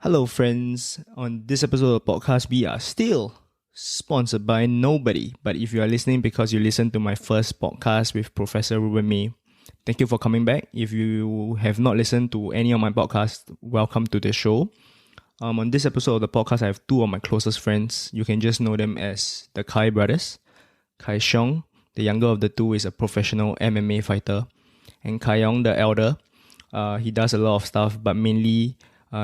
Hello, friends. On this episode of the podcast, we are still sponsored by nobody. But if you are listening because you listened to my first podcast with Professor Ruben May, thank you for coming back. If you have not listened to any of my podcasts, welcome to the show. On this episode of the podcast, I have two of my closest friends. You can just know them as the Kai brothers. Kai Xiong, the younger of the two, is a professional MMA fighter. And Kai Xiong, the elder, he does a lot of stuff, but mainly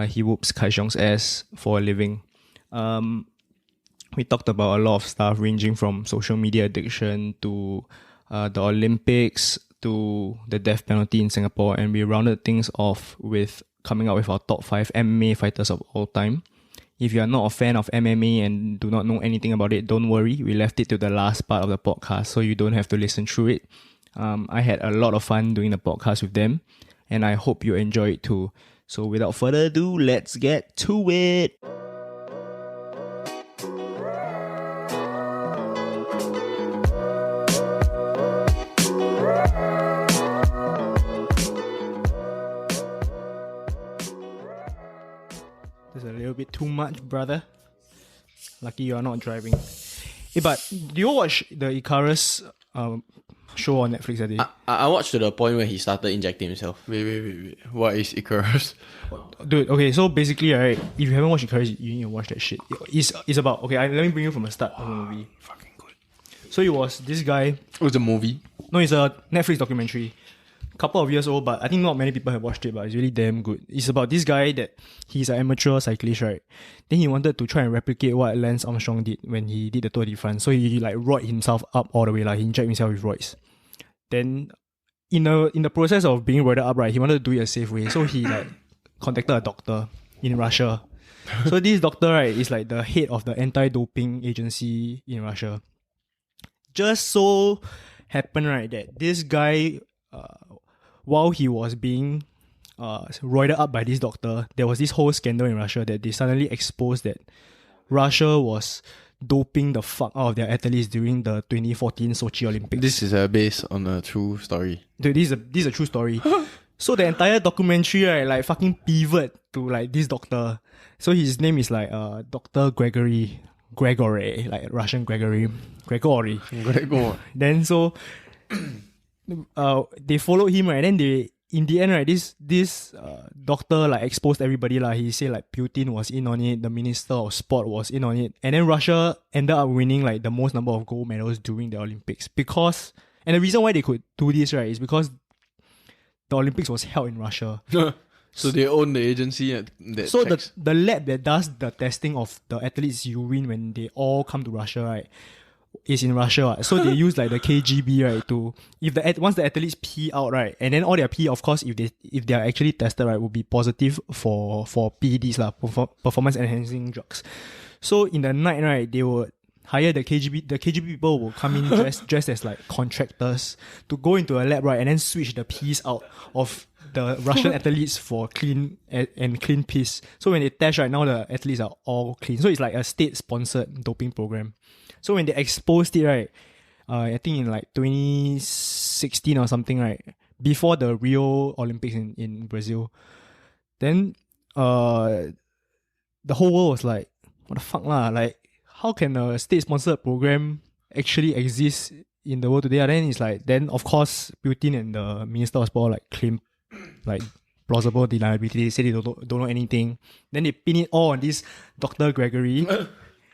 he whoops Kai Xiong's ass for a living. We talked about a lot of stuff ranging from social media addiction to the Olympics to the death penalty in Singapore, and we rounded things off with coming up with our top 5 MMA fighters of all time. If you are not a fan of MMA and do not know anything about it, don't worry. We left it to the last part of the podcast so you don't have to listen through it. I had a lot of fun doing the podcast with them, and I hope you enjoy it too. So without further ado, let's get to it. There's a little bit too much, brother. Lucky you are not driving. Hey, but do you watch the Icarus show on Netflix that day? I watched to the point where he started injecting himself. Wait. What is Icarus? Dude, okay, so basically, right, if you haven't watched Icarus, you need to watch that shit. It's about, okay, let me bring you from the start of the movie. Fucking good. So it was this guy. It was a movie. No, it's a Netflix documentary. Couple of years old, but I think not many people have watched it, but it's really damn good. It's about this guy that he's an amateur cyclist, right? Then he wanted to try and replicate what Lance Armstrong did when he did the Tour de France. So he like roid himself up all the way, like he injected himself with roids. Then in the process of being roided up, right, he wanted to do it a safe way. So he like contacted a doctor in Russia. So this doctor, right, is like the head of the anti-doping agency in Russia. Just so happened, right, that this guy, while he was being roided up by this doctor, there was this whole scandal in Russia that they suddenly exposed that Russia was doping the fuck out of their athletes during the 2014 Sochi Olympics. This is based on a true story. Dude, this is a true story. So the entire documentary, right, like fucking pivot to like this doctor. So his name is like Dr. Gregory, like Russian Gregory. Then so they followed him, right? Then they, in the end, right, this doctor like exposed everybody, like he said like Putin was in on it, the Minister of Sport was in on it, and then Russia ended up winning like the most number of gold medals during the Olympics and the reason why they could do this, right, is because the Olympics was held in Russia. So they own the agency that So checks. the lab that does the testing of the athletes' urine when they all come to Russia, right, is in Russia, right? So they use like the KGB, right, to once the athletes pee out, right, and then all their pee, of course, if they are actually tested, right, will be positive for PEDs lah, performance enhancing drugs. So in the night, right, they would hire the KGB. The KGB people will come in dressed as like contractors to go into a lab, right, and then switch the pees out of the Russian athletes for clean piss. So when they test, right, now the athletes are all clean. So it's like a state-sponsored doping program. So when they exposed it, right, I think in like 2016 or something, right, before the Rio Olympics in Brazil, then the whole world was like, what the fuck lah? Like, how can a state-sponsored program actually exist in the world today? And then it's like, then of course, Putin and the Minister of Sport like claim like plausible deniability. They say they don't know anything. Then they pin it all on this Dr. Gregory.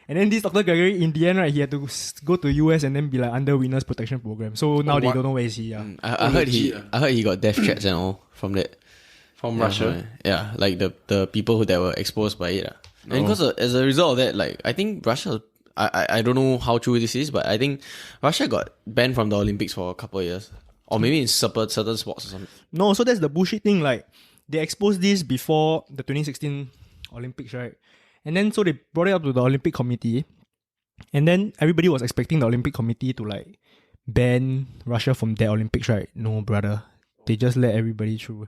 And then this Dr. Gregory, in the end, right, he had to go to US and then be like under witness protection program. So now they don't know where is he. I heard he got death threats and all from that. From Russia? Yeah, like the people that were exposed by it. And because as a result of that, like I think Russia, I don't know how true this is, but I think Russia got banned from the Olympics for a couple of years. Or maybe in certain sports or something. No, so that's the bullshit thing. Like, they exposed this before the 2016 Olympics, right? And then so they brought it up to the Olympic Committee. And then everybody was expecting the Olympic Committee to like ban Russia from their Olympics, right? No, brother. They just let everybody through.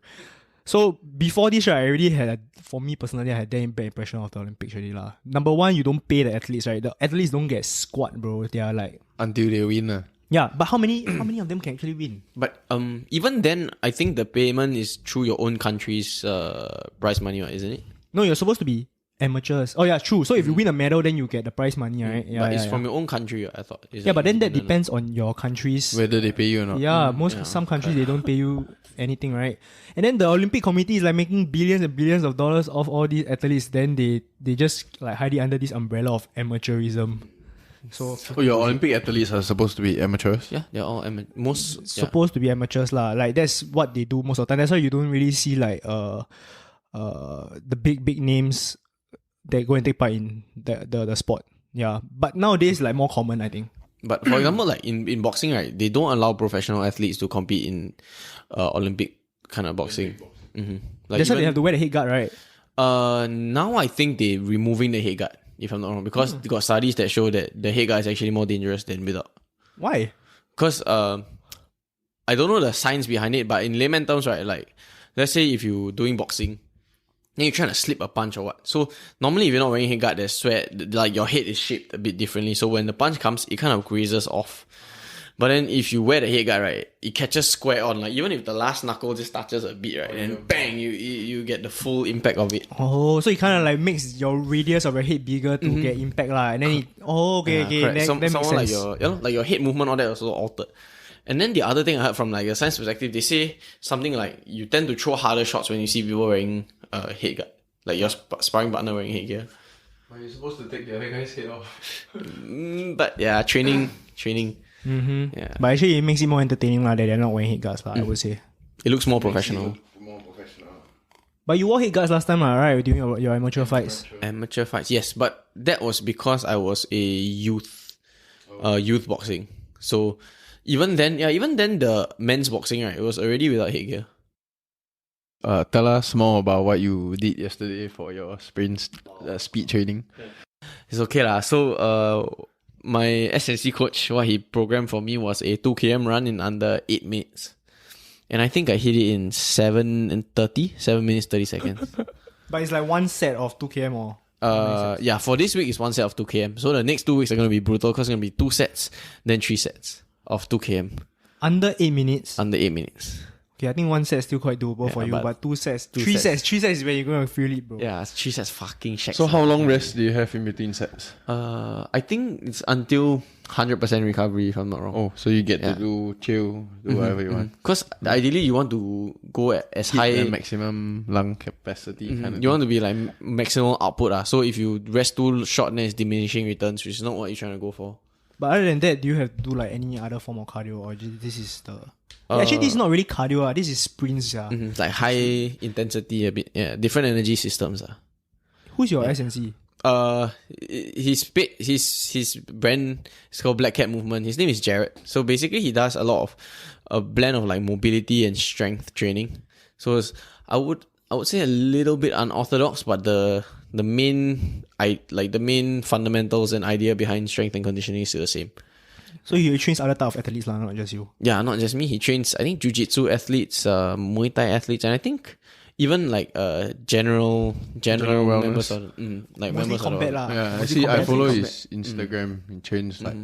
So before this, right, I already had, for me personally, I had damn bad impression of the Olympics already lah. Number one, you don't pay the athletes, right? The athletes don't get squat, bro. They are like... Until they win. Yeah, but how many of them can actually win? But even then, I think the payment is through your own country's prize money, isn't it? No, you're supposed to be amateurs. Oh yeah, true. So if you win a medal, then you get the prize money, right? Yeah, but it's yeah. from your own country, I thought. Yeah, but then that depends on your country's. Whether they pay you or not. Yeah, some countries they don't pay you anything, right? And then the Olympic Committee is like making billions and billions of dollars off all these athletes. Then they just like hide it under this umbrella of amateurism. So Your Olympic athletes are supposed to be amateurs. Yeah, they're all most supposed to be amateurs lah. Like that's what they do most of the time. That's why you don't really see like the big names that go and take part in the sport. Yeah, but nowadays like more common, I think. But for example, like in boxing, right, they don't allow professional athletes to compete in Olympic kind of boxing. Mm-hmm. Like That's why they have to wear the head guard, right? Now I think they're removing the head guard, if I'm not wrong, because they got studies that show that the head guard is actually more dangerous than without. Why? Because I don't know the science behind it, but in layman terms, right, like let's say if you're doing boxing, then you're trying to slip a punch or what. So normally if you're not wearing head guard, there's sweat, like your head is shaped a bit differently. So when the punch comes, it kind of grazes off. But then if you wear the head guard, right, it catches square on. Like even if the last knuckle just touches a bit, right, and bang, you get the full impact of it. Oh, so it kind of like makes your radius of your head bigger to get impact lah. And then it, okay. Correct. That makes Someone like sense. like your head movement, all that also altered. And then the other thing I heard from like a science perspective, they say something like you tend to throw harder shots when you see people wearing a head guard, like your sparring partner wearing headgear. But you're supposed to take the other guy's head off. But yeah, training. Mm-hmm. Yeah, But actually, it makes it more entertaining lah that they're not wearing head guards lah. I would say. it looks more professional. But you wore head guards last time lah, right? During your amateur fights. Amateur fights, yes, but that was because I was a youth boxing. So even then, the men's boxing, right, it was already without headgear. Tell us more about what you did yesterday for your sprint speed training. It's okay lah. So my SNC coach, what he programmed for me was a 2 km run in under 8 minutes. And I think I hit it in 7 minutes 30 seconds. But it's like one set of 2 km or? Yeah, for this week it's one set of 2 km. So the next 2 weeks are going to be brutal because it's going to be 2 sets, then 3 sets of 2 km. Under 8 minutes? Under 8 minutes. Okay, I think one set is still quite doable for you, but 2 sets, 3 sets is where you're going to feel it, bro. Yeah, 3 sets fucking shacks. So how long rest do you have in between sets? I think it's until 100% recovery, if I'm not wrong. Oh, so you get to do whatever you want. Because ideally you want to go as high the maximum lung capacity kind of you want to be like maximum output. So if you rest too short, then it's diminishing returns, which is not what you're trying to go for. But other than that, do you have to do like any other form of cardio, or this is the... actually, this is not really cardio. This is sprints. It's like high intensity a bit. Yeah, different energy systems. Who's your SNC? His brand is called Black Cat Movement. His name is Jared. So basically, he does a lot of a blend of like mobility and strength training. So I would say a little bit unorthodox, but the main fundamentals and idea behind strength and conditioning is still the same. So he trains other type of athletes, not just you. Yeah, not just me. He trains, I think, jiu-jitsu athletes, Muay Thai athletes, and I think even like general members of like Mostly members combat of lah. Yeah, I Mostly see. I combat follow athletes. his Instagram. He trains like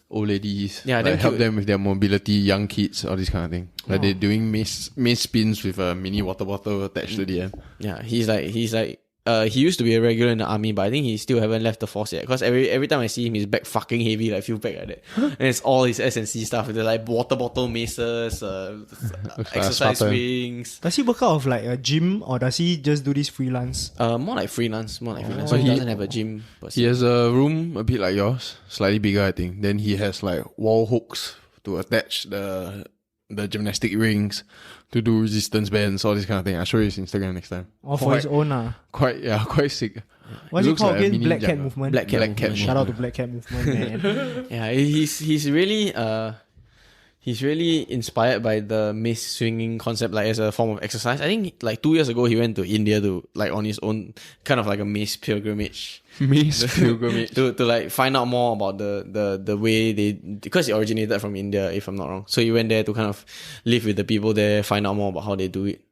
old ladies. Yeah, like, damn help cute. them with their mobility, young kids, all this kind of thing. Like they're doing mace spins with a mini water bottle attached to the end. Yeah, he's like he used to be a regular in the army, but I think he still haven't left the force yet. Because every time I see him, he's back fucking heavy, like full back like that. And it's all his SNC stuff. They're like water bottle maces, exercise Spartan. rings. Does he work out of like a gym, or does he just do this freelance? More like freelance. So But he he- doesn't have a gym. Per se. He has a room a bit like yours, slightly bigger, I think. Then he has like wall hooks to attach the gymnastic rings to do resistance bands, all this kind of thing. I'll show you his Instagram next time. Or for his own? Quite sick. What's it looks called like a again? mini Black Cat jungle. Movement? Black Cat Movement. Shout out to Black Cat Movement, man. Yeah, he's really he's really inspired by the mace swinging concept, like as a form of exercise. I think like 2 years ago he went to India to like on his own, kind of like a mace pilgrimage. Mace pilgrimage. to like find out more about the way they, because he originated from India, if I'm not wrong. So he went there to kind of live with the people there, find out more about how they do it.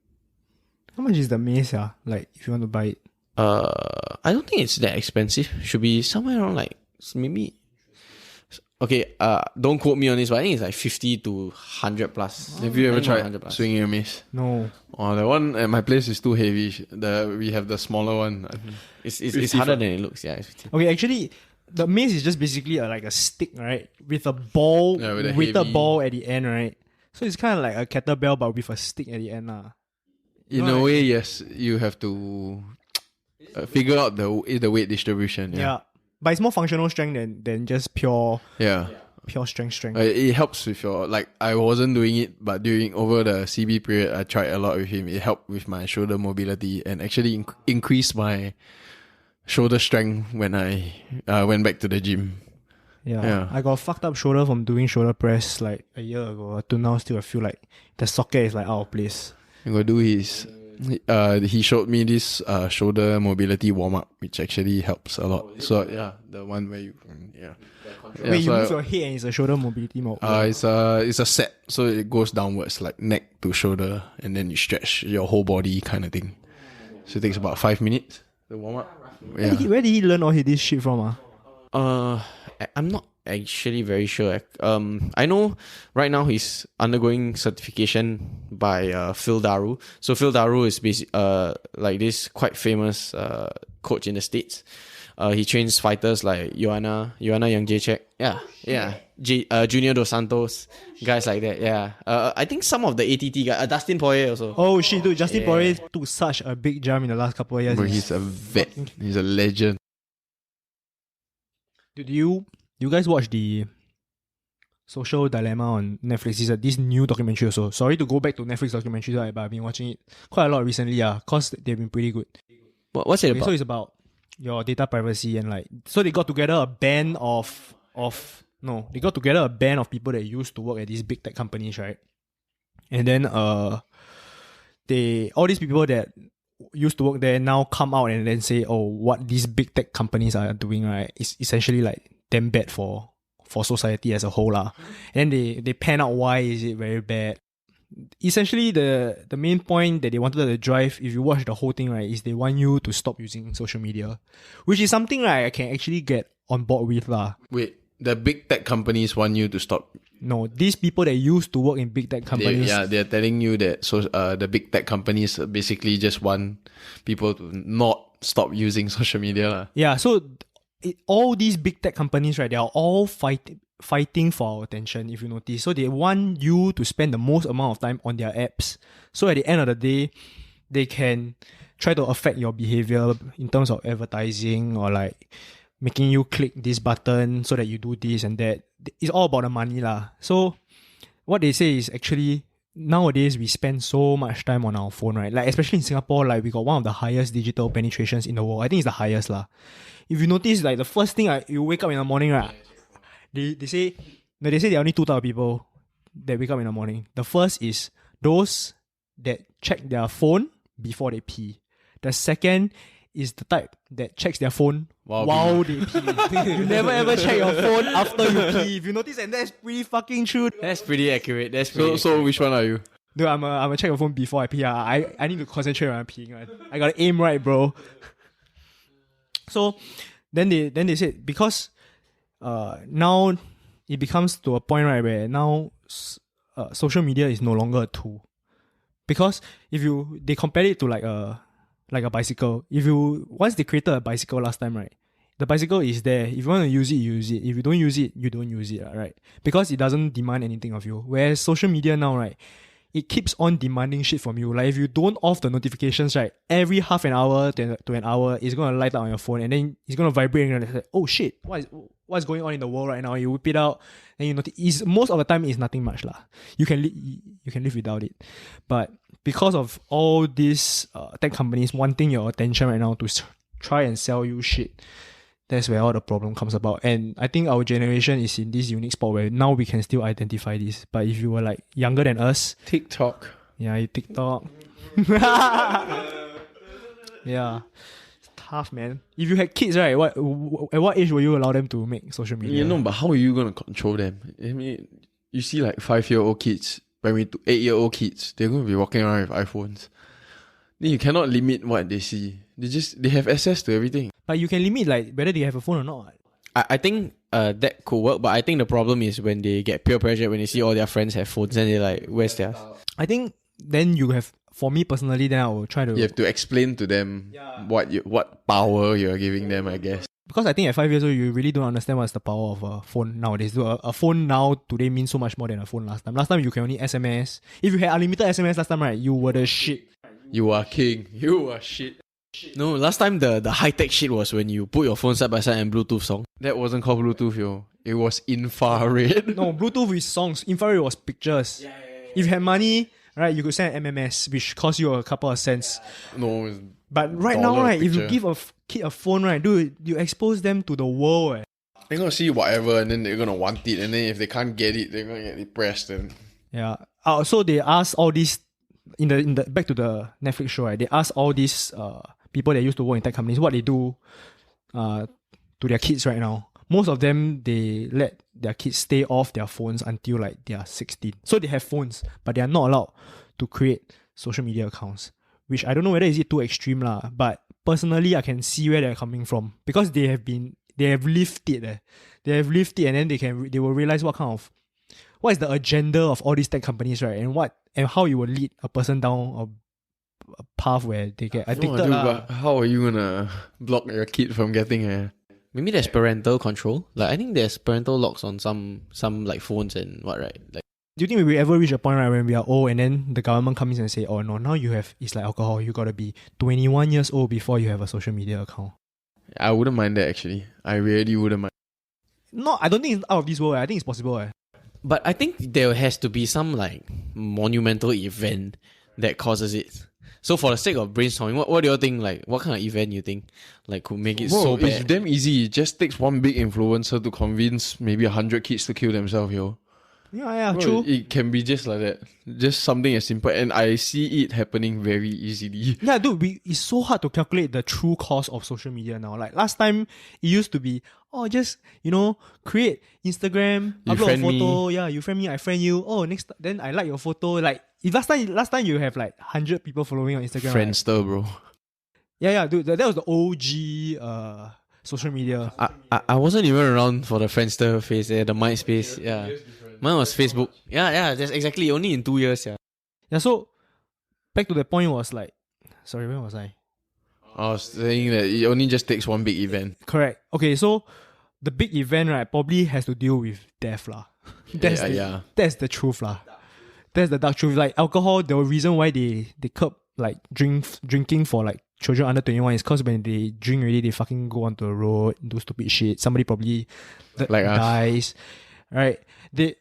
How much is the mace? Like if you want to buy it. I don't think it's that expensive. Should be somewhere around like maybe Okay, don't quote me on this, but I think it's like 50 to 100 plus. Have you ever I think tried 100 plus. swinging a mace? No. Oh, the one at my place is too heavy. We have the smaller one. It's 50 harder for- than it looks. Yeah, it's 50. Okay, actually, the mace is just basically like a stick, right? With a ball, Yeah, with a weighted heavy- ball at the end, right? So it's kind of like a kettlebell, but with a stick at the end, lah. In a way, yes, you have to figure out the weight distribution. Yeah. But it's more functional strength than just pure strength. It helps with your, like, I wasn't doing it, but over the CB period, I tried a lot with him. It helped with my shoulder mobility and actually increased my shoulder strength when I went back to the gym. Yeah. I got fucked up shoulder from doing shoulder press like a year ago. To now still I feel like the socket is like out of place. I'm gonna do his. He showed me this shoulder mobility warm up, which actually helps a lot. So yeah, the one where you Wait, you move your head and it's a shoulder mobility mode. it's a set, so it goes downwards like neck to shoulder, and then you stretch your whole body kind of thing. So it takes about 5 minutes. The warm up. Where did he learn all this shit from? I'm not actually very sure. I know right now he's undergoing certification by Phil Daru. So Phil Daru is like this quite famous coach in the States. He trains fighters like Joanna Jędrzejczyk. Junior Dos Santos, guys like that. Yeah. I think some of the ATT guys, Dustin Poirier also. Oh shit, dude! Justin Poirier took such a big jump in the last couple of years. But he's a vet. He's a legend. Did you guys watch the Social Dilemma on Netflix? It's this new documentary also. Sorry to go back to Netflix documentaries, right, but I've been watching it quite a lot recently, cause they've been pretty good. What's it Okay, about? so it's about your data privacy and like, so they got together a band of people that used to work at these big tech companies, right? And then all these people that used to work there now come out and then say, oh, what these big tech companies are doing, right, is essentially like damn bad for society as a whole, lah. And then they pan out why is it very bad. Essentially, the main point that they wanted to drive, if you watch the whole thing, right, is they want you to stop using social media, which is something right I can actually get on board with, lah. Wait, the big tech companies want you to stop. No, these people that used to work in big tech companies. They're telling you that the big tech companies basically just want people to not stop using social media, lah. Yeah, so all these big tech companies, right, they are all fighting for our attention, if you notice. So they want you to spend the most amount of time on their apps. So at the end of the day, they can try to affect your behavior in terms of advertising or like making you click this button so that you do this and that. It's all about the money, lah. So what they say is actually nowadays we spend so much time on our phone, right? Like especially in Singapore, like we got one of the highest digital penetrations in the world. I think it's the highest, lah. If you notice, like the first thing you wake up in the morning, right? They say there are only two types of people that wake up in the morning. The first is those that check their phone before they pee. The second is the type that checks their phone while they pee. You never ever check your phone after you pee. If you notice, and that's pretty fucking true. That's pretty accurate. So which one are you? Dude, I'm a check your phone before I pee. I need to concentrate when I'm peeing. Right? I gotta aim right, bro. So then they said, because now it becomes to a point, right, where now social media is no longer a tool. Because they compare it to like a bicycle. Once they created a bicycle last time, right, the bicycle is there. If you want to use it, you use it. If you don't use it, you don't use it, right? Because it doesn't demand anything of you. Whereas social media now, right, it keeps on demanding shit from you. Like if you don't off the notifications, right, every half an hour to an hour, it's gonna light up on your phone, and then it's gonna vibrate, and it's like, oh shit, what's going on in the world right now? You whip it out, and you notice. Most of the time, it's nothing much, lah. You can live without it, but because of all these tech companies wanting your attention right now to try and sell you shit, that's where all the problem comes about. And I think our generation is in this unique spot where now we can still identify this. But if you were like younger than us, TikTok. yeah, you TikTok. Yeah, it's tough, man. If you had kids, right, at what age will you allow them to make social media? You know, but how are you gonna control them? I mean, you see like 5-year-old kids, 8-year-old kids, they're gonna be walking around with iPhones. Then you cannot limit what they see. They have access to everything. But you can limit like whether they have a phone or not. I think that could work, but I think the problem is when they get peer pressure, when they see all their friends have phones and they're like, where's theirs? I think then you have, for me personally, then I will try to... You have to explain to them what power you're giving them, I guess. Because I think at 5 years old, you really don't understand what's the power of a phone nowadays. A phone now, today, means so much more than a phone last time. Last time, you can only SMS. If you had unlimited SMS last time, right, you were the shit. You are king. You are shit. No, last time the high-tech shit was when you put your phone side by side and Bluetooth song. That wasn't called Bluetooth, yo. It was infrared. No, Bluetooth is songs. Infrared was pictures. If you had money, right, you could send an MMS, which cost you a couple of cents. No, it's But right now, right, if you give a kid a phone, right, dude, you expose them to the world. they're gonna see whatever and then they're gonna want it, and then if they can't get it, they're gonna get depressed. And Yeah. So they asked all these in the back to the Netflix show, right? They asked all these people that used to work in tech companies what they do to their kids right now. Most of them, they let their kids stay off their phones until like they are 16. So they have phones, but they are not allowed to create social media accounts. Which I don't know whether is it too extreme lah. But personally, I can see where they're coming from because they have lived it. They have lived it, and then they will realize what is the agenda of all these tech companies, right? And how you will lead a person down a path where they get addicted. but how are you gonna block your kid from getting a... Maybe there's parental control. Like I think there's parental locks on some like phones and what, right? Like, do you think we will ever reach a point, right, when we are old and then the government comes in and say, oh no, now it's like alcohol, you gotta be 21 years old before you have a social media account? I wouldn't mind that actually. I really wouldn't mind. No, I don't think it's out of this world. I think it's possible. but I think there has to be some like monumental event that causes it. So for the sake of brainstorming, what do you think? Like, what kind of event you think like could make it so bad? It's damn easy. It just takes one big influencer to convince maybe 100 kids to kill themselves, yo. Yeah, Bro, true. It can be just like that. Just something as simple. And I see it happening very easily. Yeah, dude, it's so hard to calculate the true cost of social media now. Like last time, it used to be, just, create Instagram, You upload a friend photo. Yeah, you friend me, I friend you. Oh, then I like your photo. Like, if last time you have like 100 people following on Instagram. Friendster, bro. Yeah, dude, that was the OG social media. I wasn't even around for the Friendster phase, the MySpace. Yeah, mine was Facebook. Yeah, that's exactly only in 2 years. Yeah. Yeah, so back to the point was like, sorry, where was I? I was saying that it only just takes one big event. Correct. Okay, so the big event, right, probably has to deal with death lah. That's the truth lah. That's the dark truth. Like alcohol, the reason why they curb like drinking for like children under 21 is because when they drink already, they fucking go onto the road, do stupid shit. Somebody probably dies. Right?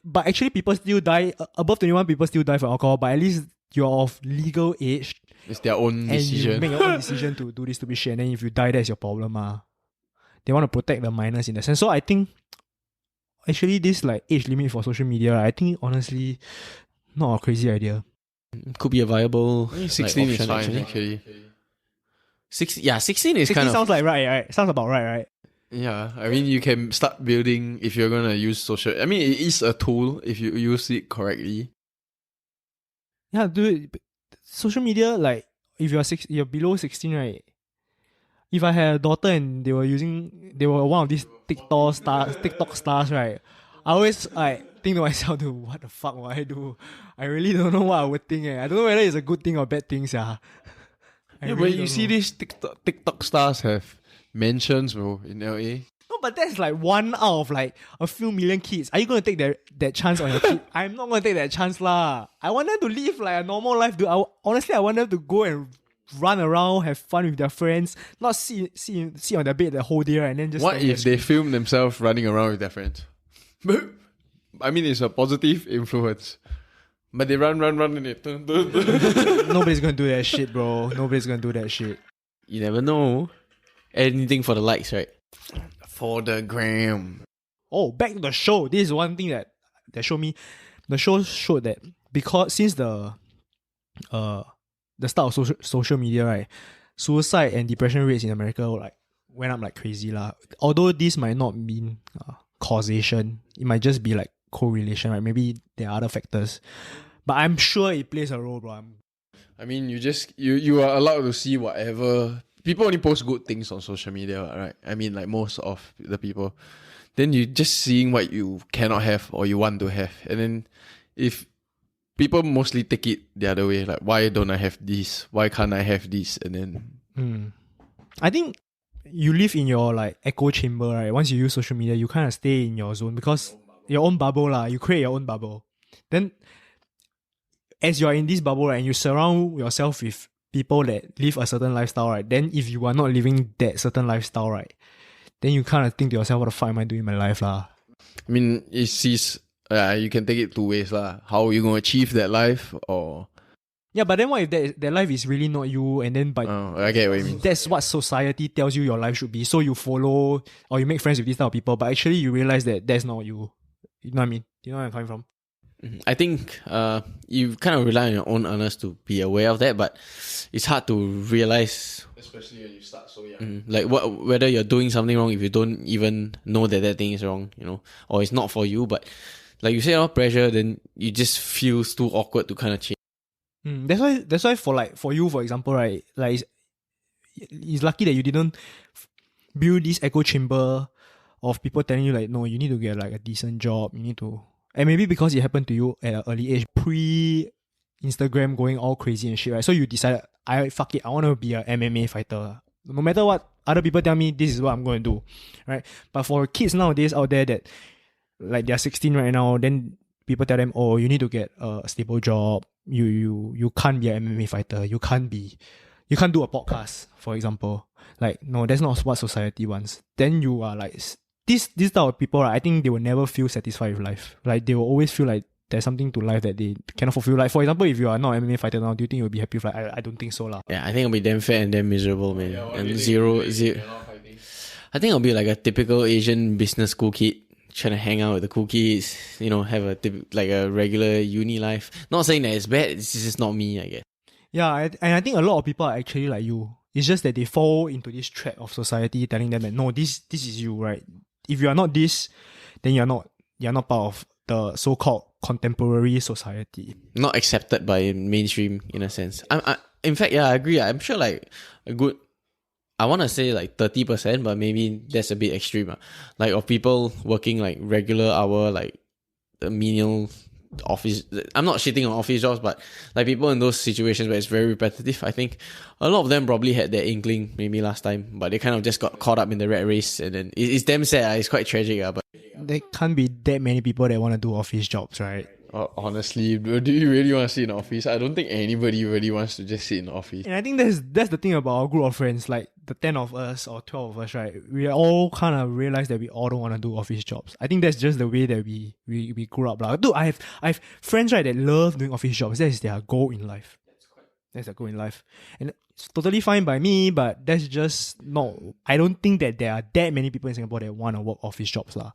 But actually people still die, above 21 people still die for alcohol, but at least you're of legal age. It's their own decision. And you make your own decision to do this stupid shit, and then if you die, that's your problem. They want to protect the minors in that sense. So I think actually this like age limit for social media, I think honestly not a crazy idea. Could be a viable 16 like, is fine actually. 16 is 16 kind of... sounds like right? Sounds about right? Yeah, I mean, you can start building if you're gonna use social... I mean, it is a tool if you use it correctly. Yeah, dude, social media, like, if you're below 16, right? If I had a daughter and they were one of these TikTok stars, right? I always like think to myself, dude, what the fuck will I do? I really don't know what I would think. I don't know whether it's a good thing or bad thing, yeah. But you see these TikTok stars have mentions, bro, in LA. No, but that's like one out of like a few million kids. Are you gonna take that chance on your kid? I'm not gonna take that chance lah. I want them to live like a normal life, dude. Honestly, I want them to go and run around, have fun with their friends, not sit on their bed the whole day, right, and then just... What if they film themselves running around with their friends? I mean, it's a positive influence. But they run and it... Nobody's gonna do that shit, bro. Nobody's gonna do that shit. You never know. Anything for the likes, right? For the gram. Oh, back to the show. This is one thing that showed me. The show showed that because since the start of social media, right, suicide and depression rates in America went up like crazy lah. Although this might not mean causation, it might just be like correlation, right? Maybe there are other factors, but I'm sure it plays a role, bro. I mean, you are allowed to see whatever. People only post good things on social media, right? I mean, like most of the people, then you just seeing what you cannot have or you want to have. And then if people mostly take it the other way, like, why don't I have this? Why can't I have this? And then I think you live in your like echo chamber, right? Once you use social media, you kind of stay in your zone because your own bubble lah. You create your own bubble. Then as you're in this bubble, right, and you surround yourself with people that live a certain lifestyle, right? Then if you are not living that certain lifestyle, right, then you kind of think to yourself, what the fuck am I doing in my life lah? I mean, you can take it two ways lah. How are you going to achieve that life? Or Yeah, but then what if that life is really not you, and then I get what you mean. that's what society tells you your life should be. So you follow or you make friends with these type of people, but actually you realize that that's not you. You know what I mean? You know where I'm coming from? I think you kind of rely on your own earners to be aware of that, but it's hard to realize, Especially when you start so young. like whether you're doing something wrong if you don't even know that thing is wrong, or it's not for you. But like you say, a lot of pressure, then you just feels too awkward to kind of change. That's why for you, for example, right? Like it's lucky that you didn't build this echo chamber of people telling you like, no, you need to get like a decent job. You need to, and maybe because it happened to you at an early age, pre-Instagram going all crazy and shit, right? So you decided, fuck it, I want to be an MMA fighter. No matter what other people tell me, this is what I'm going to do, right? But for kids nowadays out there that like they're 16 right now, then people tell them, oh, you need to get a stable job. You can't be an MMA fighter. You can't do a podcast, for example. Like, no, that's not what society wants. Then you are like, this type of people, right, I think they will never feel satisfied with life. Like, they will always feel like there's something to life that they cannot fulfill. Like, for example, if you are not an MMA fighter now, do you think you'll be happy with life? I don't think so lah. Yeah, I think I'll be damn fat and damn miserable, man. Yeah, and zero. I think I'll be like a typical Asian business school kid, trying to hang out with the cool kids, have a regular uni life. Not saying that it's bad, it's just not me, I guess. Yeah, and I think a lot of people are actually like you. It's just that they fall into this trap of society telling them that no, this is you, right? If you are not this, then you're not part of the so-called contemporary society. Not accepted by mainstream in a sense. In fact, I agree. I'm sure like a good, I want to say like 30%, but maybe that's a bit extreme. Like of people working like regular hour, like the menial office. I'm not shitting on office jobs, but like people in those situations where it's very repetitive, I think a lot of them probably had their inkling maybe last time, but they kind of just got caught up in the rat race, and then it's damn sad. It's quite tragic. But there can't be that many people that want to do office jobs, right? Honestly, do you really want to sit in office? I don't think anybody really wants to just sit in office. And I think that's the thing about our group of friends, like the 10 of us or 12 of us, right? We all kind of realize that we all don't want to do office jobs. I think that's just the way that we grew up. Like, dude, I have friends, right, that love doing office jobs. That is their goal in life. That's their goal in life. And it's totally fine by me, but that's just not, I don't think that there are that many people in Singapore that want to work office jobs lah.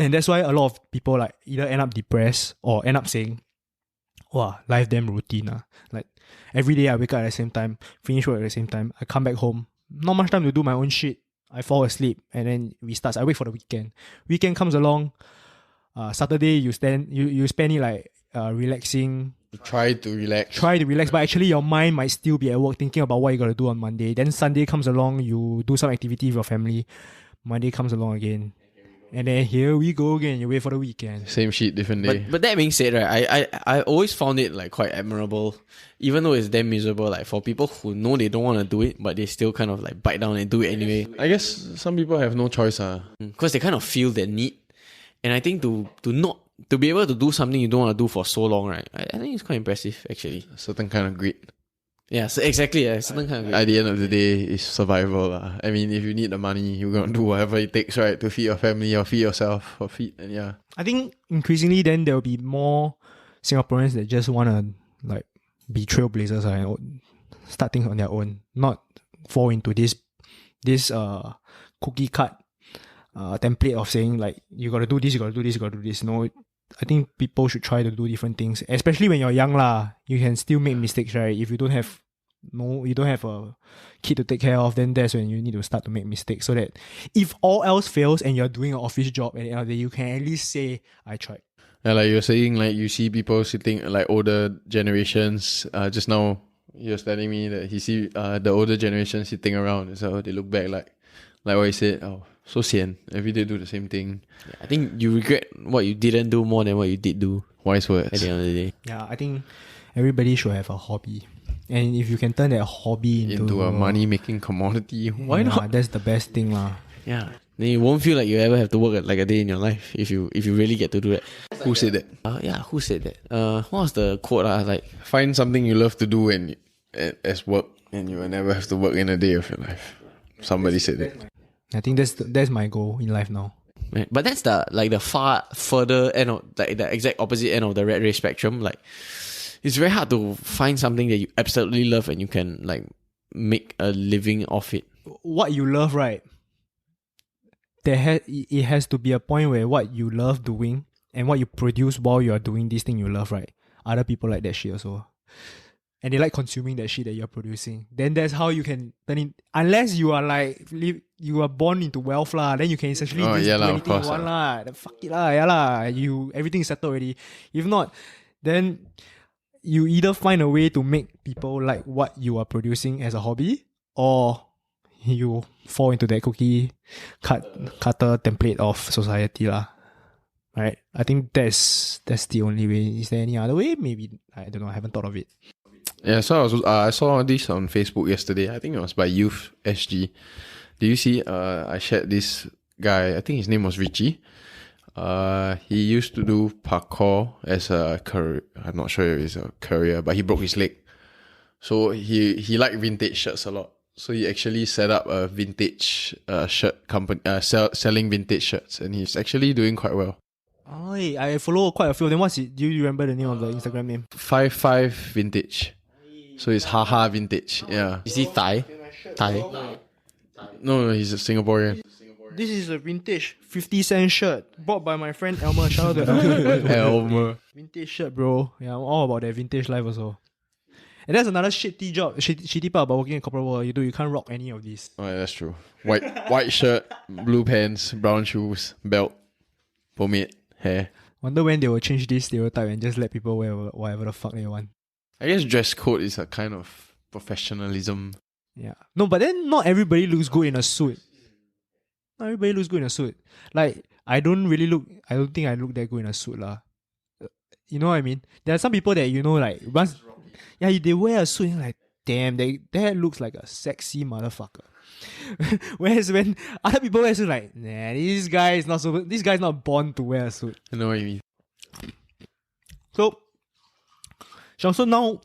And that's why a lot of people like either end up depressed or end up saying, wow, life damn routine. Like every day I wake up at the same time, finish work at the same time, I come back home, not much time to do my own shit. I fall asleep and then we start. I wait for the weekend. Weekend comes along. Saturday you spend it like relaxing. Try to relax, but actually your mind might still be at work thinking about what you gotta do on Monday. Then Sunday comes along, you do some activity with your family. Monday comes along again. And then here we go again. You wait for the weekend. Same shit, different day. But that being said, right, I always found it like quite admirable, even though it's damn miserable. Like for people who know they don't want to do it, but they still kind of like bite down and do it anyway. I guess some people have no choice, because they kind of feel that need. And I think to be able to do something you don't want to do for so long, right? I think it's quite impressive actually. A certain kind of grit. Yeah, so exactly. Yeah, certain kind of grit. At the end of the day, it's survival. I mean, if you need the money, you're gonna do whatever it takes, right, to feed your family or feed yourself or feed, and yeah. I think increasingly then there will be more Singaporeans that just want to like be trailblazers and start things on their own, not fall into this cookie cut template of saying like you gotta do this, you gotta do this, you gotta do this. No, I think people should try to do different things, especially when you're young lah. You can still make mistakes, right? If you don't have a kid to take care of, then that's when you need to start to make mistakes, so that if all else fails and you're doing an office job at the end of the day, you can at least say, I tried. Yeah, like you're saying, like you see people sitting, like older generations, just now you're telling me that he see the older generation sitting around, so they look back like what you said, oh, So sian. Every day do the same thing. I think you regret what you didn't do more than what you did do Wise words. at the end of the day. Yeah, I think everybody should have a hobby. And if you can turn that hobby Into a money-making commodity, why yeah, not? That's the best thing lah. Yeah. Then you won't feel like you ever have to work like a day in your life if you really get to do that. Who said that? Yeah, who said that? What was the quote? Like, Find something you love to do as work, and you will never have to work in a day of your life. Somebody said that. I think that's my goal in life now. right? But that's the far further end of like the exact opposite end of the rat race spectrum. Like, it's very hard to find something that you absolutely love and you can like make a living off it. What you love, right? It has to be a point where what you love doing and what you produce while you are doing this thing you love, right? Other people like that shit also. And they like consuming that shit that you're producing. Then that's how you can turn in. Unless you are like you are born into wealth lah, then you can essentially do anything you want lah. Then fuck it lah, yeah lah. Everything is settled already. If not, then you either find a way to make people like what you are producing as a hobby, or you fall into that cookie cutter template of society lah. Right? I think that's the only way. Is there any other way? Maybe, I don't know. I haven't thought of it. Yeah, so I saw this on Facebook yesterday. I think it was by Youth SG. Did you see? I shared this guy. I think his name was Richie. He used to do parkour as a career. I'm not sure if it's a career, but he broke his leg. So he liked vintage shirts a lot. So he actually set up a vintage shirt company, selling vintage shirts, and he's actually doing quite well. Oh, I follow quite a few of them. Do you remember the name of the Instagram name? 55 Vintage. So it's haha vintage. Yeah. Is he Thai? No, he's a Singaporean. This is a vintage 50-cent shirt bought by my friend Elmer. Shout out to Elmer. Elmer. Vintage shirt, bro. Yeah, I'm all about that vintage life also. And that's another shitty part about working in corporate world. You can't rock any of these. Oh, yeah, that's true. White shirt, blue pants, brown shoes, belt, pomade, hair. Wonder when they will change this stereotype and just let people wear whatever the fuck they want. I guess dress code is a kind of professionalism. Yeah. No, but then not everybody looks good in a suit. Not everybody looks good in a suit. Like, I don't think I look that good in a suit lah. You know what I mean? There are some people that, like, once, yeah, they wear a suit and you're like, damn, that looks like a sexy motherfucker. Whereas when other people wear a suit, like, nah, this guy's not born to wear a suit. I know what you mean. So, Xiong, so now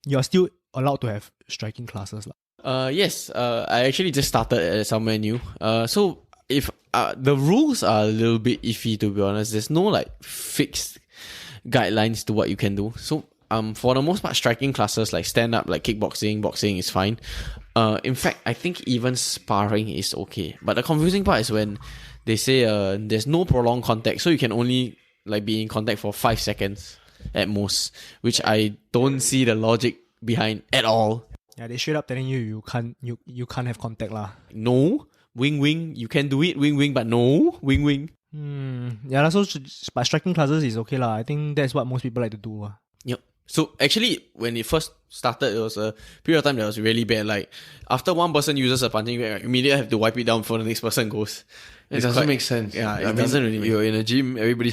you're still allowed to have striking classes lah. Yes. I actually just started at somewhere new. So if the rules are a little bit iffy, to be honest. There's no like fixed guidelines to what you can do. So for the most part, striking classes like stand up, like kickboxing, boxing is fine. In fact, I think even sparring is okay. But the confusing part is when they say there's no prolonged contact, so you can only like be in contact for 5 seconds at most, which I don't see the logic behind at all. Yeah, they straight up telling you can't have contact lah. No, wing, you can do it, wing, but no, wing. Yeah, so but striking classes is okay lah. I think that's what most people like to do lah. Yep. So actually, when it first started, it was a period of time that was really bad. Like after one person uses a punching bag, immediately have to wipe it down before the next person goes. It doesn't make sense. Yeah, it doesn't really make sense. You're in a gym, everybody.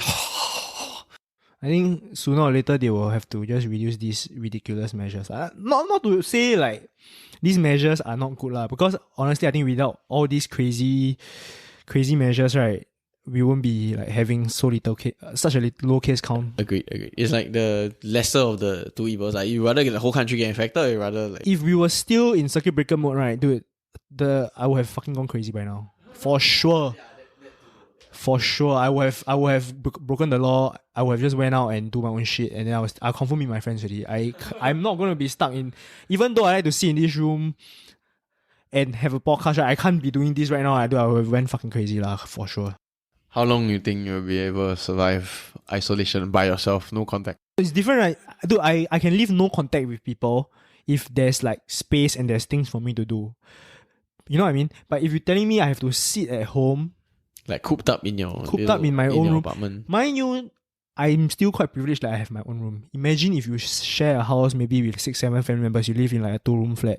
I think sooner or later they will have to just reduce these ridiculous measures. Not to say like these measures are not good lah, because honestly I think without all these crazy measures, right, we won't be like having such a low case count. Agreed. It's like the lesser of the two evils. Like you rather get the whole country get infected, or you rather like if we were still in circuit breaker mode, right, dude, I would have fucking gone crazy by now. For sure. I would have broken the law. I would have just went out and do my own shit, and then I'll confirm meet my friends already. I'm not going to be stuck in, even though I like to sit in this room and have a podcast, right, I can't be doing this right now. I would have went fucking crazy lah, for sure. How long do you think you'll be able to survive isolation by yourself, no contact? It's different, right? Dude, I can live no contact with people if there's like space and there's things for me to do. You know what I mean? But if you're telling me I have to sit at home, like cooped up in my own room apartment. Mind you, I'm still quite privileged that I have my own room. Imagine if you share a house maybe with 6-7 family members, you live in like a 2-room flat.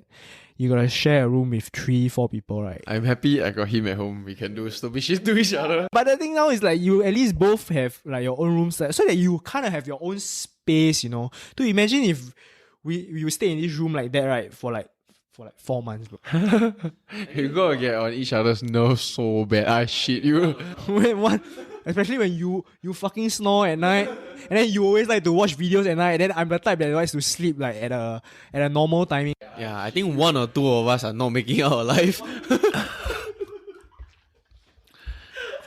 you gotta share a room with 3-4 people, right? I'm happy I got him at home. We can do stupid shit to each other. But the thing now is like you at least both have like your own rooms, so that you kind of have your own space, you know. To imagine if we stay in this room like that, right, for like 4 months, bro. You gotta get on each other's nerves so bad. I shit you. Wait, what? Especially when you fucking snore at night, and then you always like to watch videos at night. And then I'm the type that likes to sleep like at a normal timing. Yeah, I think 1 or 2 of us are not making it out alive.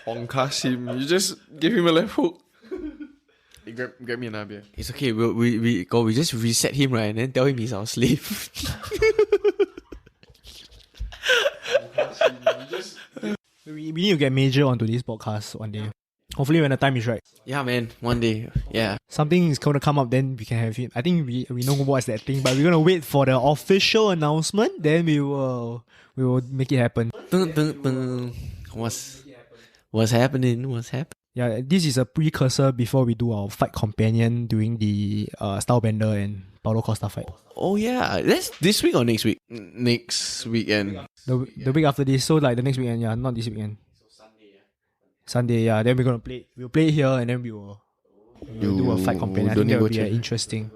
On Kasim, you just give him a left hook. Hey, grab me another beer. It's okay. We just reset him, right, and then tell him he's our slave. We need to get Major onto this podcast one day. Hopefully when the time is right. Yeah, man. One day. Yeah. Something is going to come up, then we can have it. I think we know what's that thing, but we're going to wait for the official announcement, then we will make it happen. Dun, dun, dun. What's happening? What's happening? Yeah, this is a precursor before we do our fight companion during the Stylebender and Paulo Costa fight. Oh yeah, that's this week or next week? Next weekend. The week after this, so like the next weekend, yeah, not this weekend. Sunday, yeah. Then we're gonna play. We'll play it here, and then we'll do a fight companion. I think that will be interesting.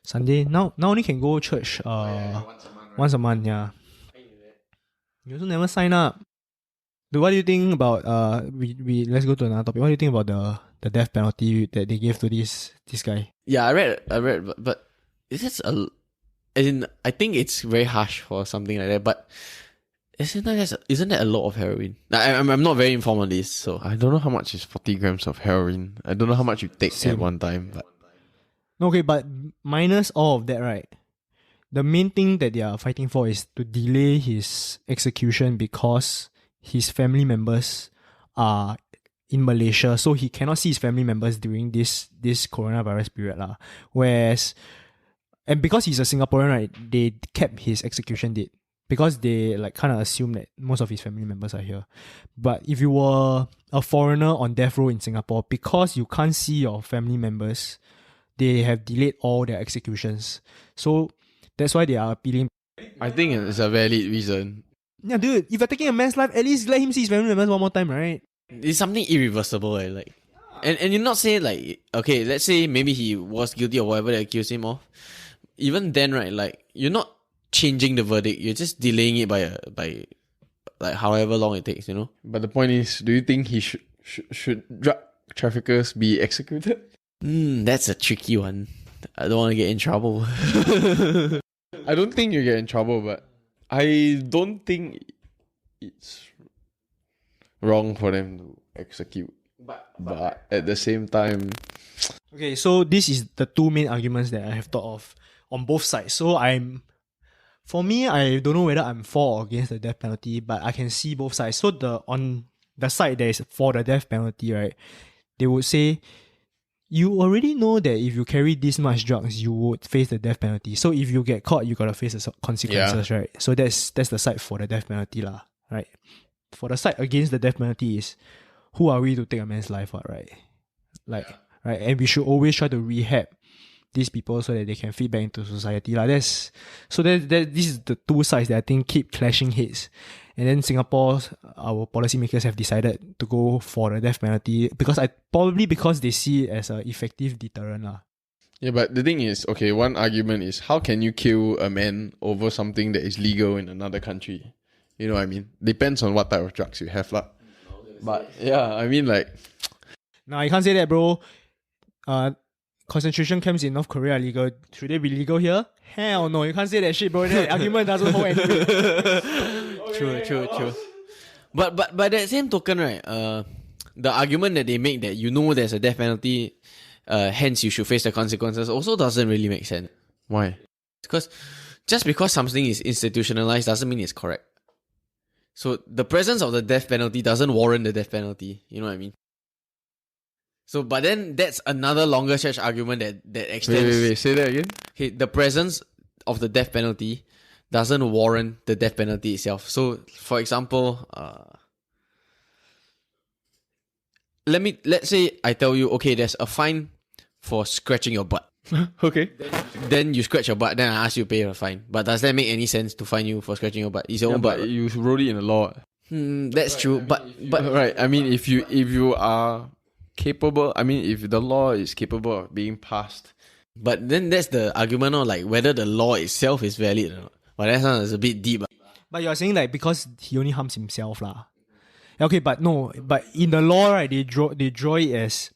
Sunday now only can go church once a month. Yeah. You also never sign up. Dude, what do you think about we let's go to another topic. What do you think about the death penalty that they gave to this guy? Yeah, I read, but it's I think it's very harsh for something like that. But isn't that a lot of heroin? I'm not very informed on this, so I don't know how much is 40 grams of heroin. I don't know how much you take at one time. But Okay, but minus all of that, right? The main thing that they are fighting for is to delay his execution because his family members are in Malaysia, so he cannot see his family members during this coronavirus period lah. Whereas, and because he's a Singaporean, right, they kept his execution date because they like kind of assume that most of his family members are here. But if you were a foreigner on death row in Singapore, because you can't see your family members, they have delayed all their executions. So that's why they are appealing. I think it's a valid reason. Yeah, dude, if you're taking a man's life, at least let him see his family members one more time, right? it's something irreversible, like. And you're not saying like, okay, let's say maybe he was guilty of whatever they accused him of. Even then, right, like you're not changing the verdict. You're just delaying it by like however long it takes, you know. But the point is, do you think he should drug traffickers be executed? That's a tricky one. I don't want to get in trouble. I don't think you get in trouble, but I don't think it's wrong for them to execute. But at the same time... Okay, so this is the two main arguments that I have thought of on both sides. So for me, I don't know whether I'm for or against the death penalty, but I can see both sides. So on the side that is for the death penalty, right, they would say, you already know that if you carry this much drugs, you would face the death penalty. So if you get caught, you gotta face the consequences, right? So that's the side for the death penalty, lah, right? For the side against the death penalty is, who are we to take a man's life, right? Like, right? And we should always try to rehab these people so that they can fit back into society, lah. This is the two sides that I think keep clashing heads. And then our policymakers have decided to go for the death penalty because they see it as an effective deterrent, lah. Yeah, but the thing is, okay, one argument is, how can you kill a man over something that is legal in another country? You know what I mean? Depends on what type of drugs you have, lah. But yeah, I mean, like... Nah, you can't say that, bro. Concentration camps in North Korea are legal. Should they be legal here? Hell no, you can't say that shit, bro. That argument doesn't hold anyway. True. But by that same token, right, the argument that they make that you know there's a death penalty, hence you should face the consequences, also doesn't really make sense. Why? Because just because something is institutionalized doesn't mean it's correct. So the presence of the death penalty doesn't warrant the death penalty. You know what I mean? So, but then that's another longer stretch argument that extends. Wait, say that again. Okay, the presence of the death penalty doesn't warrant the death penalty itself. So, for example, let's say I tell you, okay, there's a fine for scratching your butt. Okay. Then you scratch your butt, then I ask you to pay a fine. But does that make any sense to fine you for scratching your butt? It's your Yeah, own butt. but you wrote it in the law. That's true. But Right. I mean, if you are capable, I mean, if the law is capable of being passed. But then that's the argument of like whether the law itself is valid or not. But that sounds a bit deep. But you're saying like because he only harms himself lah. Okay, but no, but in the law, right, they draw it as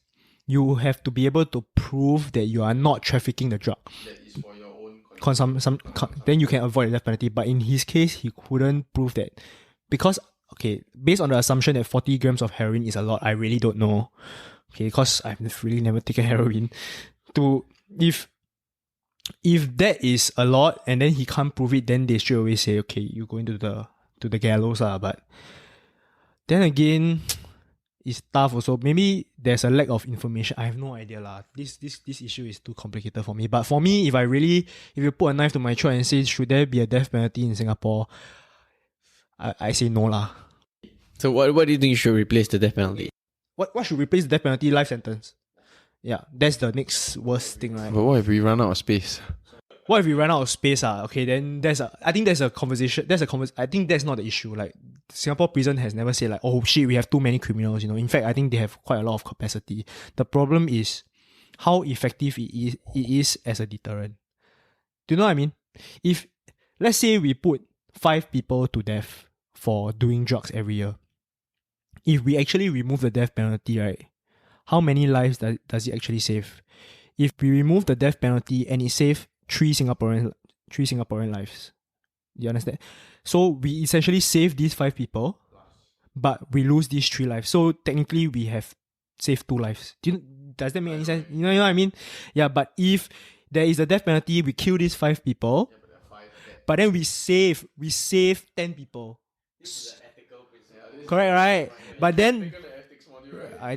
you have to be able to prove that you are not trafficking the drug. That is for your own Then you can avoid the death penalty. But in his case, he couldn't prove that because okay, based on the assumption that 40 grams of heroin is a lot, I really don't know. Okay, because I've really never taken heroin. If that is a lot and then he can't prove it, then they straight away say, okay, you go into the gallows lah. But then again, it's tough also. Maybe there's a lack of information. I have no idea lah. This issue is too complicated for me. But for me, if you put a knife to my throat and say, should there be a death penalty in Singapore? I say no lah. So what do you think should replace the death penalty? What should replace the death penalty? Life sentence. Yeah, that's the next worst thing, right? But what if we run out of space? What if we run out of space? Okay, then I think there's a conversation. I think that's not the issue. Like Singapore prison has never said like, oh shit, we have too many criminals. In fact, I think they have quite a lot of capacity. The problem is how effective it is as a deterrent. Do you know what I mean? If let's say we put 5 people to death for doing drugs every year, if we actually remove the death penalty, right? How many lives does it actually save? If we remove the death penalty and it saves 3 Singaporean lives, you understand? So we essentially save these 5 people, but we lose these 3 lives. So technically we have saved 2 lives. Does that make any sense? You know what I mean? Yeah, but if there is a death penalty, we kill these 5 people, but then we save 10 people. Correct, right? But then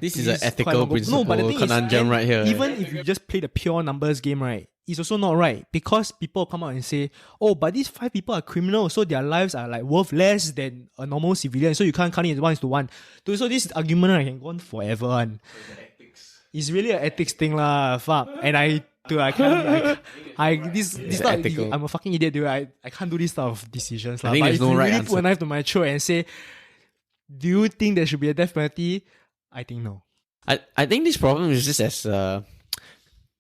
This is an ethical principle conundrum right here. Even if you just play the pure numbers game, right, it's also not right because people come out and say, oh, but these 5 people are criminals, so their lives are like worth less than a normal civilian, so you can't count it as 1:1. So this argument can go on forever. And it's really an ethics thing lah. Fuck. And I'm a fucking idiot, dude. I can't do this type of decisions. I think there's no right really answer. put a knife to my throat and say, do you think there should be a death penalty? I think no. I think this problem is just as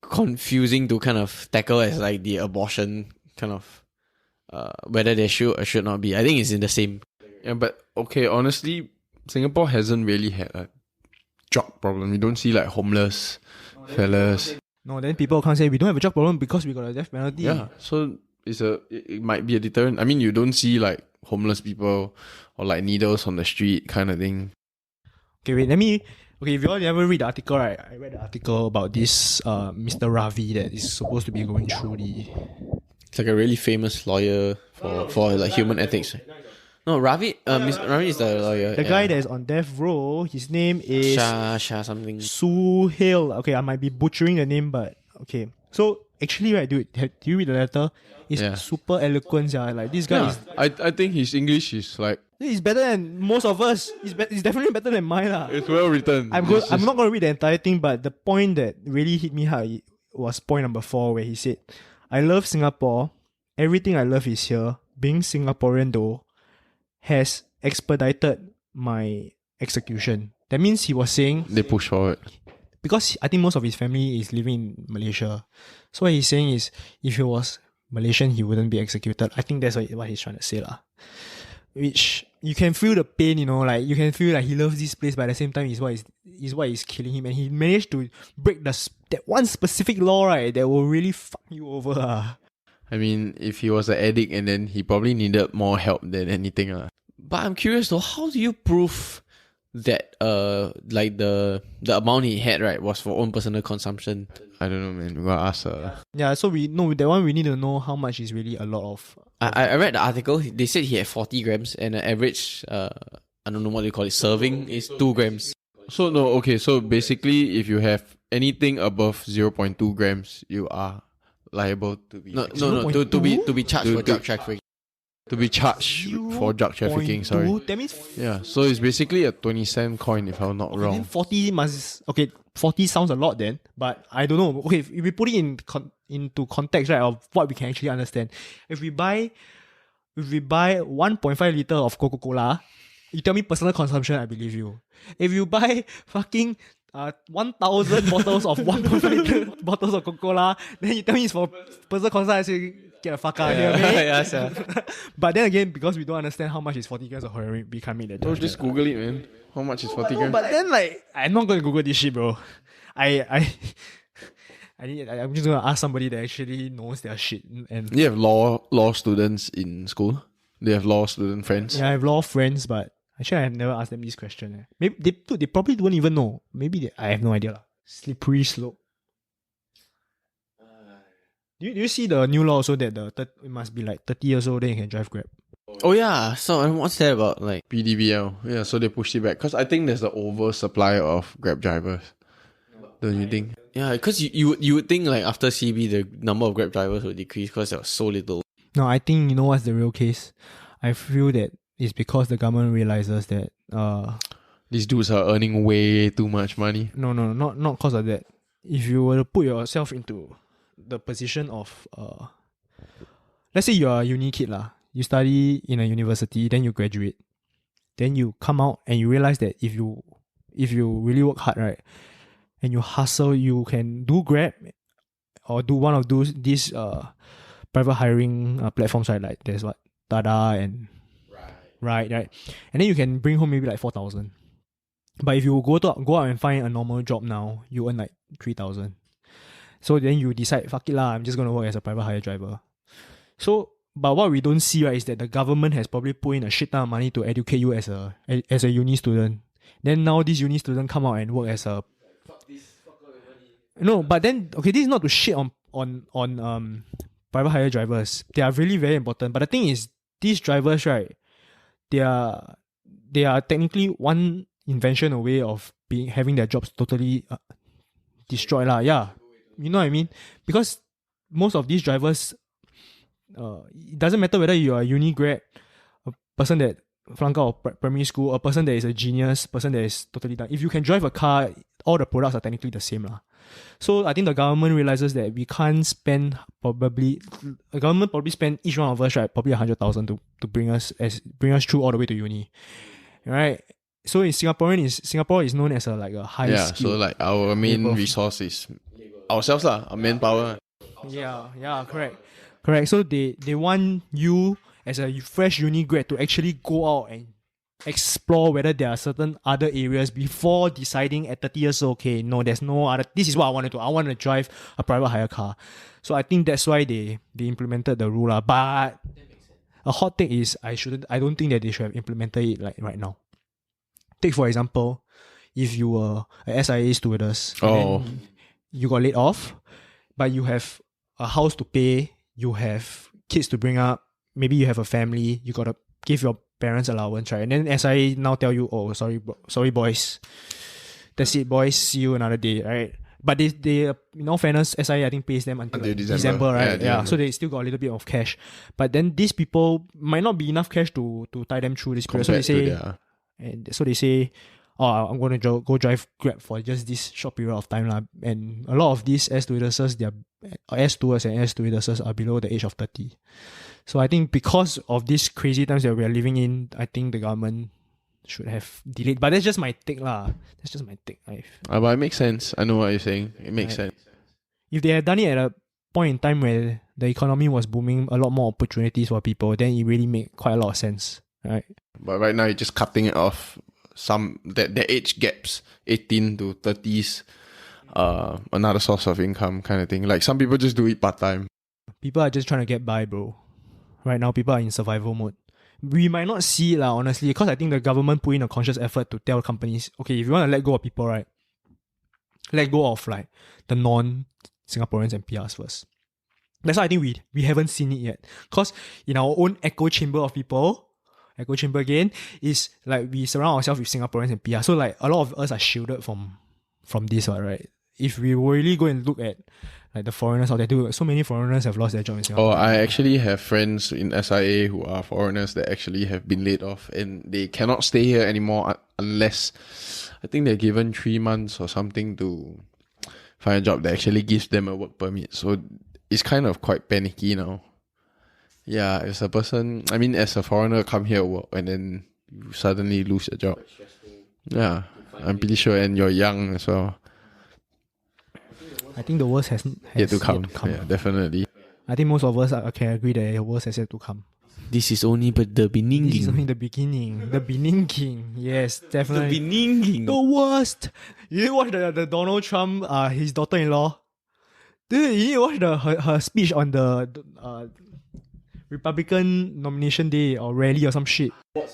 confusing to kind of tackle as like the abortion kind of whether there should or should not be. I think it's in the same. Yeah, but okay, honestly, Singapore hasn't really had a drug problem. You don't see like homeless fellas. No, then people can't say we don't have a drug problem because we got a death penalty. Yeah, so it might be a deterrent. I mean, you don't see like homeless people or like needles on the street kind of thing. Okay, wait, if you all never read the article, right? I read the article about this Mr. Ravi that is supposed to be going through It's like a really famous lawyer for like human ethics. No, Ravi Ravi is the lawyer. the guy that is on death row. His name is Shah something. Su Hill. Okay, I might be butchering the name, but okay. So actually, right, dude, do you read the letter? It's super eloquent, yeah. Like this guy I think his English is like is better than most of us. It's definitely better than mine, lah. it's well written. I'm not going to read the entire thing, but the point that really hit me hard was point number 4, where he said, I love Singapore. Everything I love is here. Being Singaporean, though, has expedited my execution. That means he was saying, They push forward. because I think most of his family is living in Malaysia. So what he's saying is, if he was Malaysian, he wouldn't be executed. I think that's what he's trying to say, lah. Which you can feel the pain, like you can feel like he loves this place, but at the same time is what is killing him, and he managed to break that one specific law, right, that will really fuck you over. I mean, if he was an addict and then he probably needed more help than anything. But I'm curious though, how do you prove that like the amount he had, right, was for own personal consumption? I don't know, man. We gotta ask Yeah, so we need to know how much is really a lot of. I read the article. They said he had 40 grams and an average I don't know what you call it, serving is 2 grams. So no, okay, so basically if you have anything above 0.2 grams, you are liable to be To be charged for drug trafficking. to be charged for drug trafficking. 0.2, Sorry. that means Yeah, so it's basically a 20-cent coin if I'm not then wrong. 40 must... Okay, 40 sounds a lot then, but I don't know. Okay, if we put it into context, right, of what we can actually understand. If we buy 1.5 liter of Coca-Cola, you tell me personal consumption, I believe you. If you buy fucking 1,000 bottles of 1.5 liter bottles of Coca-Cola, then you tell me it's for personal consumption, I say, get the fuck out of here, man. Yes, yeah. But then again, because we don't understand how much is 40 grams of heroin, we can't make that So judgment. just Google it, man. How much is 40 No, grams? but then like I'm not gonna Google this shit, bro. I'm just gonna ask somebody that actually knows their shit. And You have law students in school. They have law student friends. yeah, I have a lot of friends, but actually I have never asked them this question. Maybe they probably don't even know. Maybe I have no idea lah. Slippery slope. Do you see the new law also that it must be like 30 years old then you can drive Grab? Oh yeah, so what's that about? Like, PDVL. Yeah, so they pushed it back. Because I think there's the oversupply of Grab drivers. Don't you think? yeah, because you would think like after CB the number of Grab drivers would decrease because there was so little. No, I think you know what's the real case. I feel that it's because the government realizes that These dudes are earning way too much money. No, not because of that. If you were to put yourself into the position of let's say you're a uni kid lah. You study in a university, then you graduate. Then you come out and you realize that if you really work hard, right, and you hustle, you can do Grab or do one of these private hiring platforms, right? Like there's what Tada and right, and then you can bring home maybe like 4,000. But if you go out and find a normal job now, you earn like 3,000. So then you decide, fuck it lah, I'm just gonna work as a private hire driver. So, but what we don't see, right, is that the government has probably put in a shit ton of money to educate you as a uni student. Then now this uni student come out and work as a... No, but then, okay, this is not to shit on private hire drivers. They are really very important. But the thing is, these drivers, right, they are technically one invention away of having their jobs totally destroyed lah. Yeah, you know what I mean? Because most of these drivers, it doesn't matter whether you are a uni grad, a person that flunk out of primary school, a person that is a genius, person that is totally done. If you can drive a car, all the products are technically the same lah. So I think the government realizes that we can't spend the government probably spend each one of us, right, probably 100,000 to bring us through all the way to uni, right? So in Singapore is known as a high skill. So like our main resource is ourselves lah, our manpower. Yeah, correct. So they want you as a fresh uni grad to actually go out and explore whether there are certain other areas before deciding at 30 years old, okay, no, there's no other, this is what I want to do. I want to drive a private hire car. So I think that's why they implemented the rule. But a hot take is I don't think that they should have implemented it like right now. Take for example, if you were a SIA stewardess and then you got laid off, but you have a house to pay, you have kids to bring up, maybe you have a family, you gotta give your parents allowance, right? And then SIA now tell you, oh, sorry boys, that's it boys, see you another day, right? But they in all fairness, SIA I think pays them until like December, right? Yeah, so they still got a little bit of cash. But then these people might not be enough cash to tie them through this period. So they say, oh, I'm going to go drive Grab for just this short period of time lah. And a lot of these air stewardesses, air stewards and air stewardesses are below the age of 30. So I think because of these crazy times that we are living in, I think the government should have delayed. But that's just my take lah. That's just my take. But it makes sense. I know what you're saying. It makes sense. If they had done it at a point in time where the economy was booming, a lot more opportunities for people, then it really made quite a lot of sense, right? But right now you're just cutting it off. Their age gaps, 18 to 30s, another source of income kind of thing. Like some people just do it part-time. People are just trying to get by, bro. Right now, people are in survival mode. We might not see it lah, honestly, because I think the government put in a conscious effort to tell companies, okay, if you want to let go of people, right, let go of like the non-Singaporeans and PRs first. That's why I think we haven't seen it yet. Because in our own echo chamber of people, echo chamber again, is like we surround ourselves with Singaporeans and PR. So like a lot of us are shielded from this one, right? if we really go and look at like the foreigners out there too, so many foreigners have lost their job in Singapore. Oh, I actually have friends in SIA who are foreigners that actually have been laid off and they cannot stay here anymore unless I think they're given 3 months or something to find a job that actually gives them a work permit. So it's kind of quite panicky now. Yeah, as a person, I mean, as a foreigner, come here work and then you suddenly lose your job. Yeah, I'm pretty sure, and you're young as well. I think the worst has Yet to come. Yet to come. Yeah, definitely. I think most of us can agree that the worst has yet to come. This is only but the beginning. This is only the beginning. The beginning. Yes, definitely. The beginning. The worst. You didn't watch the Donald Trump, his daughter-in-law? Dude, you didn't watch her speech on the Republican nomination day or rally or some shit.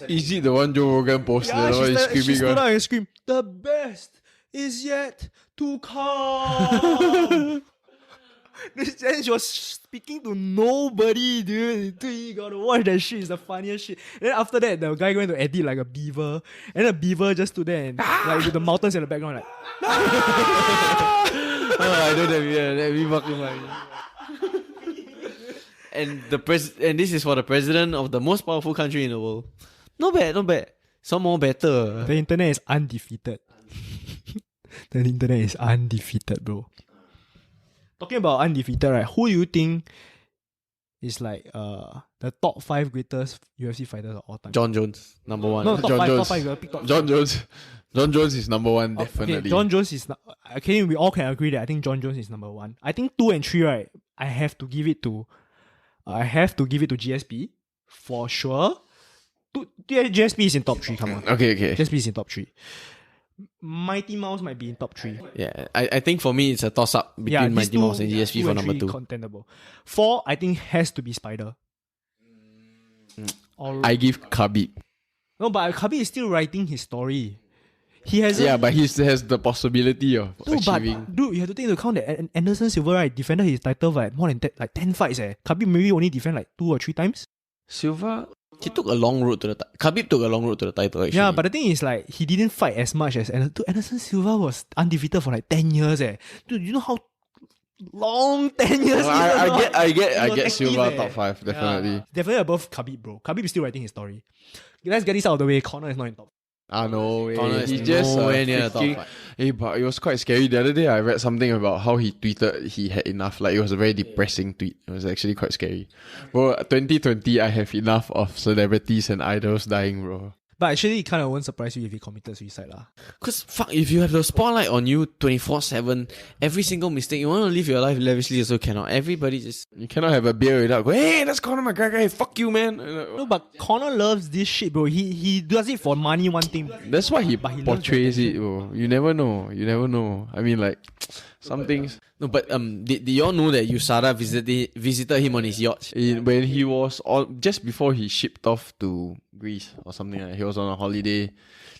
Is it the one Joe Rogan posted? Yeah, She she stood out and screamed, "The best is yet to come." Then she was speaking to nobody, dude. You gotta watch that shit. It's the funniest shit. And then after that, the guy went to edit like a beaver, and the beaver just stood there and like with the mountains in the background, like. Oh, I know that. Yeah, that be fucking funny. And and this is for the president of the most powerful country in the world. Not bad, not bad. Some more better. The internet is undefeated. The internet is undefeated, bro. Talking about undefeated, right? Who do you think is like the top 5 greatest UFC fighters of all time? John Jones, number one. No, top John 5, Jones. top 5. You gotta pick top John 5. Jones. John Jones is number 1, definitely. Okay, John Jones is okay. We all can agree that I think John Jones is number 1. I think 2 and 3, right? I have to give it to GSP for sure. GSP is in top 3. Come on, Okay. GSP is in top 3. Mighty Mouse might be in top 3. Yeah, I think for me it's a toss up between these Mighty Mouse and yeah, GSP 2 for and number 3 2. contendable. 4, I think has to be Spider. Or, I give Khabib. no, but Khabib is still writing his story. He has Yeah, but he has the possibility of achieving. But dude, you have to take into account that Anderson Silva, right, defended his title for more than 10 fights. Khabib maybe only defend like 2 or 3 times. Silva, he took a long road to the title. Khabib took a long road to the title, actually. Yeah, but the thing is like he didn't fight as much as Anderson. Dude, Anderson Silva was undefeated for like 10 years. Dude, you know how long 10 years is? I He get was Silva active, top 5, definitely. Yeah, definitely above Khabib, bro. Khabib is still writing his story. Let's get this out of the way. Conor is not in top. No way. Conor is He just nowhere near the top freaking- 5. Hey, but it was quite scary. The other day I read something about how he tweeted he had enough. Like, it was a very depressing tweet. It was actually quite scary. Bro, 2020, I have enough of celebrities and idols dying, bro. But actually, it kind of won't surprise you if he committed suicide. Because fuck, if you have the spotlight on you 24/7, every single mistake, you want to live your life lavishly also cannot. Everybody just... You cannot have a beer without going, hey, that's Conor McGregor. Hey, fuck you, man. No, but Conor loves this shit, bro. He does it for money, one thing. That's why he But he loves portrays that it, bro. You never know. I mean, like, some things... No, but did y'all know that USADA visited him on his yacht? When he was on, just before he shipped off to Greece or something like that, he was on a holiday.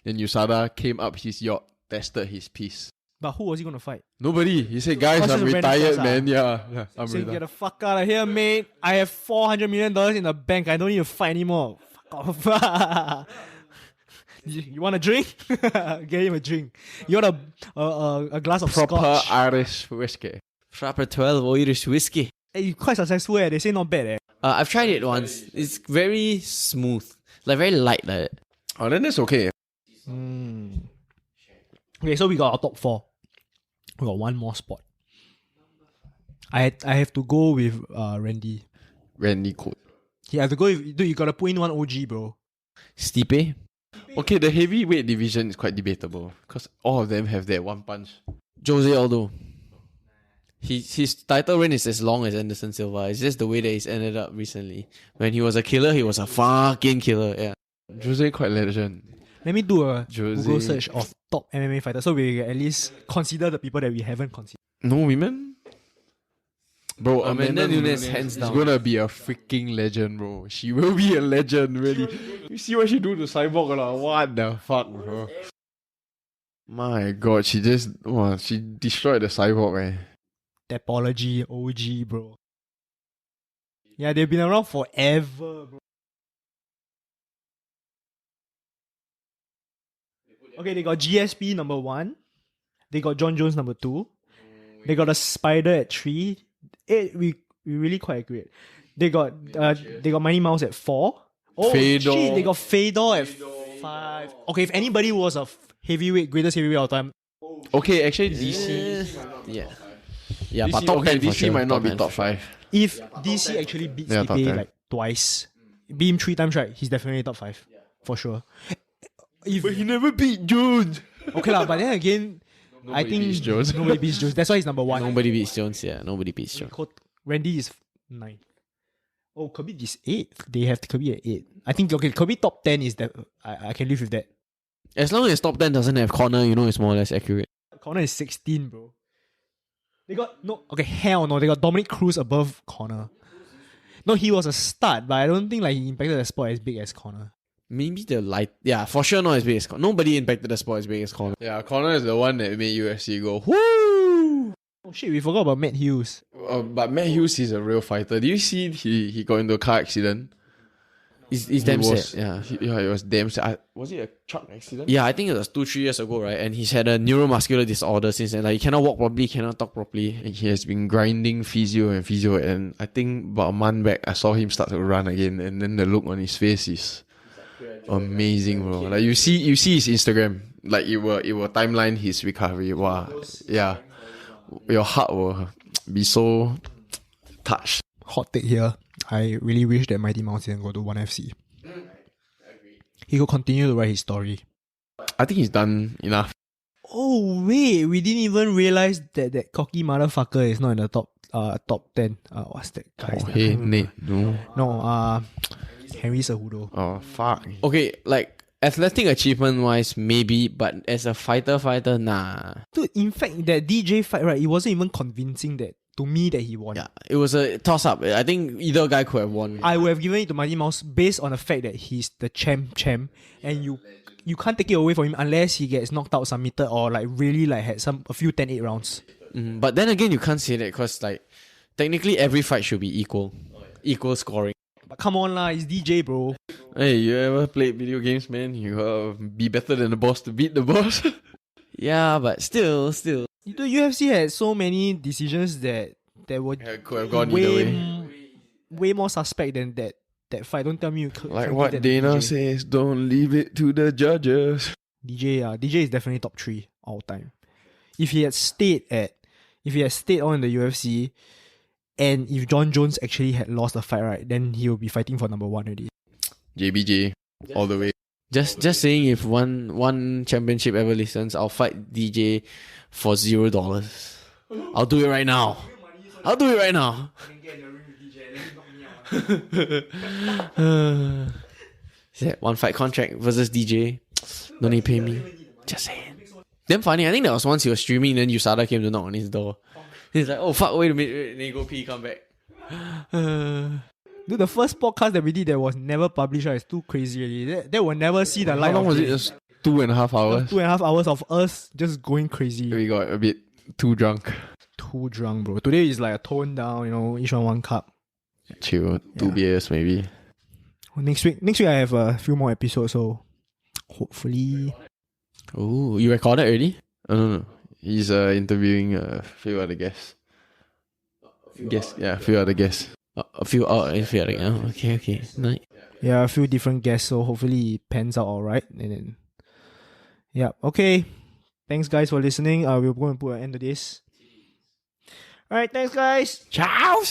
Then USADA came up his yacht, tested his piece. But who was he gonna fight? Nobody. He said, guys, Cause I'm he's a random retired, person, man. Yeah, I'm So get retired. the fuck out of here, mate. I have $400 million in the bank. I don't need to fight anymore. Fuck off. You want a drink? Get him a drink. You want a glass of Proper scotch? Irish whiskey. Proper 12 Irish whiskey. Hey, you quite successful. They say not bad. I've tried it once. It's very smooth. Like very light like that. Oh, then that's okay. Okay, so we got our top 4. We got one more spot. I have to go with Randy. Randy Coat. He have to go with... Dude, you gotta put in one OG, bro. Stipe? Okay, the heavyweight division is quite debatable because all of them have that one punch. Jose Aldo. His title reign is as long as Anderson Silva. It's just the way that he's ended up recently. When he was a killer, he was a fucking killer. Yeah. Jose quite legend. Let me do a Jose. Google search of top MMA fighters so we can at least consider the people that we haven't considered. No women? Bro, Amanda Nunes, hands is down. gonna be a freaking legend, bro. She will be a legend, really. You see what she do to Cyborg or not? What the fuck, bro? My god, she destroyed the Cyborg, eh. Topology, OG, bro. Yeah, they've been around forever, bro. Okay, they got GSP number 1. They got John Jones number 2. They got a spider at 3. 8, we really quite accurate. They got Mighty Mouse at 4. Oh Fedor. shit, they got Fedor at 5. Okay, if anybody was a greatest heavyweight of all time, Okay, actually DC. Yeah. Yeah, but DC, top okay, 10 for DC sure. might not be 10 top for sure. 5. if DC actually beats Yeah, top Stipe 10. like twice, beat him 3 times, right? He's definitely top 5 for sure. If, But he never beat Jones. okay lah, but then again, I think beats Jones. nobody beats Jones. That's why he's number 1. Nobody beats Jones, yeah. Nobody beats Jones. Randy is 9. Oh, Kirby is 8. They have Kirby at 8. I think okay, Kirby top 10 is that I can live with that. As long as top 10 doesn't have corner, you know it's more or less accurate. Connor is 16, bro. They got hell no. They got Dominic Cruz above Connor. No, he was a stud, but I don't think like he impacted the sport as big as Connor. Maybe the light. Yeah, for sure not as big as Conor. Nobody impacted the sport as big as Conor. Yeah, Connor is the one that made UFC go, whoo! Oh shit, we forgot about Matt Hughes. But Matt Hughes is a real fighter. Did you see he got into a car accident? It's damn sad. Yeah. It was damn sad. Was it a truck accident? Yeah, I think it was 2-3 years ago, right? And he's had a neuromuscular disorder since then. Like, he cannot walk properly, cannot talk properly. And he has been grinding physio, and I think about a month back, I saw him start to run again, and then the look on his face is amazing, bro. Like you see his Instagram, like it will timeline his recovery. Wow, yeah, your heart will be so touched. Hot take here. I really wish that Mighty Mouse didn't go to 1FC. He could continue to write his story. I think he's done enough. Oh wait, we didn't even realize that cocky motherfucker is not in the top 10. What's that guy's Oh, name? hey, Nate, no. No, Henry Cejudo. Oh, fuck. Okay, like, athletic achievement wise, maybe, but as a fighter, nah. Dude, in fact, that DJ fight, right, it wasn't even convincing that to me that he won. Yeah, it was a toss up. I think either guy could have won. I would have given it to Mighty Mouse based on the fact that he's the champ, and you can't take it away from him unless he gets knocked out, submitted, or like really like had a few 10-8 rounds. But then again, you can't say that because like technically every fight should be equal scoring. But come on lah, it's DJ, bro. Hey, you ever played video games, man? You gotta be better than the boss to beat the boss. Yeah, but still. The UFC had so many decisions that were Could have gone either way. way more suspect than that fight. Don't tell me you Like can't what give that to Dana DJ. says, don't leave it to the judges. DJ is definitely top 3 all time. If he had stayed on in the UFC, and if John Jones actually had lost the fight, right, then he will be fighting for number 1 already. JBJ, all the way. Just saying, if one championship ever listens, I'll fight DJ for $0. I'll do it right now. Is that one fight contract versus DJ? Don't need pay me. Just saying. Damn funny. I think that was once he was streaming, then USADA came to knock on his door. He's like, oh fuck, wait a minute. Then he go pee, come back. Dude, the first podcast that we did that was never published, right, it's too crazy already. That will never see the light. How long of was it? day. Just 2.5 hours. 2.5 hours of us just going crazy. We got a bit too drunk. Too drunk, bro. Today is like a tone down, each one cup. Chill. 2 beers maybe. Next week I have a few more episodes, so hopefully. Oh, you recorded already? No. He's interviewing a few other guests. A few other guests. A few other. Okay. Nice. Yeah, a few different guests, so hopefully it pans out alright. And then, yeah, okay. Thanks, guys, for listening. We're going to put an end to this. Alright, thanks, guys. Ciao,